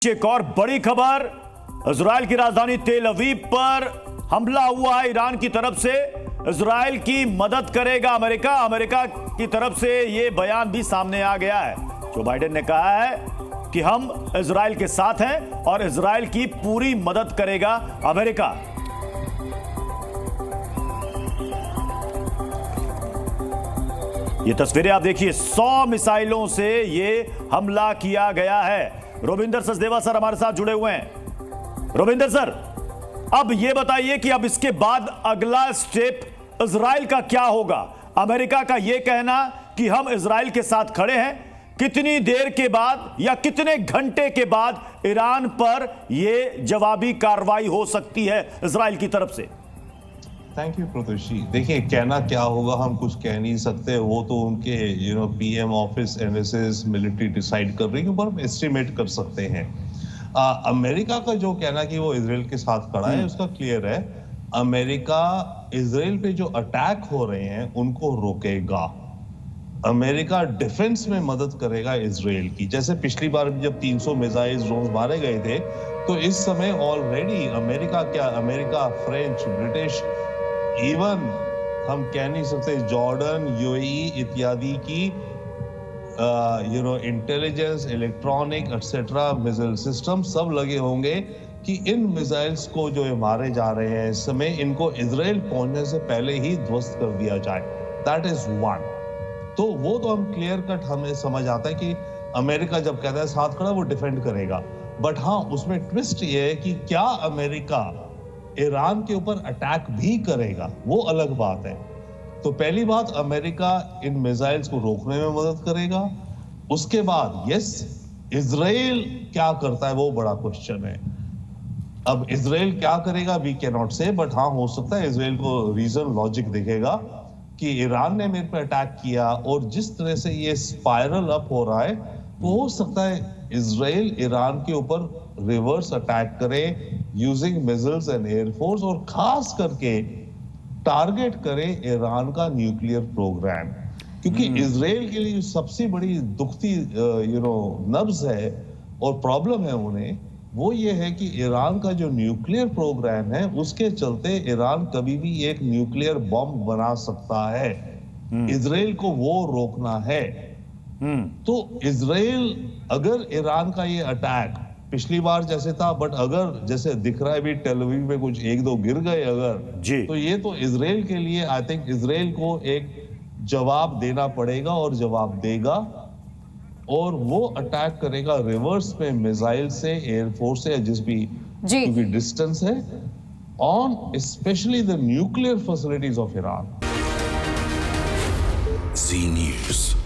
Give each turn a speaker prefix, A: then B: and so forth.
A: एक और बड़ी खबर, इजराइल की राजधानी तेल अवीव पर हमला हुआ है ईरान की तरफ से। इजराइल की मदद करेगा अमेरिका। अमेरिका की तरफ से यह बयान भी सामने आ गया है। जो बाइडेन ने कहा है कि हम इजराइल के साथ हैं और इजराइल की पूरी मदद करेगा अमेरिका। ये तस्वीरें आप देखिए, 100 मिसाइलों से यह हमला किया गया है। रोविंदर सचदेवा सर हमारे साथ जुड़े हुए हैं। रोविंदर सर, अब यह बताइए कि अब इसके बाद अगला स्टेप इजराइल का क्या होगा? अमेरिका का यह कहना कि हम इजराइल के साथ खड़े हैं, कितनी देर के बाद या कितने घंटे के बाद ईरान पर यह जवाबी कार्रवाई हो सकती है इजराइल की तरफ से?
B: थैंक यू प्रत्युष जी। देखिए, कहना क्या होगा हम कुछ कह नहीं सकते, वो तो उनके PM office, NSS, military decide कर रही है, पर हम एस्टिमेट कर सकते हैं। अमेरिका का जो कहना कि वो इजराइल के साथ खड़ा है, उसका क्लियर है। अमेरिका इजराइल पे जो अटैक हो रहे हैं उनको रोकेगा। अमेरिका डिफेंस में मदद करेगा इजराइल की। जैसे पिछली बार जब 300 मिसाइल ड्रोन मारे गए थे, तो इस समय already America, French, British, even हम कह नहीं सकते जॉर्डन, यूएई इत्यादि की intelligence, electronic etcetera missile system सब लगे होंगे कि इन मिसाइल्स को जो मारे जा रहे हैं इस समय, इनको इजराइल पहुंचने से पहले ही ध्वस्त कर दिया जाए। That is one. तो वो तो हम क्लियर कट हमें समझ आता है कि अमेरिका जब कहता है साथ खड़ा, वो डिफेंड करेगा। बट हाँ, उसमें ट्विस्ट ये है कि क्या अमेरिका ईरान के ऊपर अटैक भी करेगा, वो अलग बात है। तो पहली बात, अमेरिका इन मिसाइल्स को रोकने में मदद करेगा। उसके बाद यस, इजराइल क्या करता है वो बड़ा क्वेश्चन है। अब इजराइल क्या करेगा वी कैन नॉट से, बट हाँ, हो सकता है इजराइल को रीजन लॉजिक दिखेगा कि ईरान ने मेरे पे अटैक किया और जिस तरह से ये स्पाइरल अप हो रहा है, तो हो सकता है इजराइल ईरान के ऊपर रिवर्स अटैक करे यूजिंग मिसाइल्स एंड एयरफोर्स, और खास करके टारगेट करे ईरान का न्यूक्लियर प्रोग्राम। क्योंकि इजराइल के लिए सबसे बड़ी दुखती नब्ज है और प्रॉब्लम है उन्हें, वो ये है कि ईरान का जो न्यूक्लियर प्रोग्राम है, उसके चलते ईरान कभी भी एक न्यूक्लियर बॉम्ब बना सकता है। इजराइल को वो रोकना है। तो इजराइल अगर ईरान का ये अटैक पिछली बार जैसे था, बट अगर जैसे दिख रहा है भी टेल अवीव में कुछ 1-2 गिर गए अगर, तो ये तो इजराइल के लिए आई थिंक इजराइल को एक जवाब देना पड़ेगा और जवाब देगा, और वो अटैक करेगा रिवर्स में मिसाइल से, एयरफोर्स से, जिस भी क्योंकि डिस्टेंस है, on specially the nuclear facilities of Iran.
C: Zee news.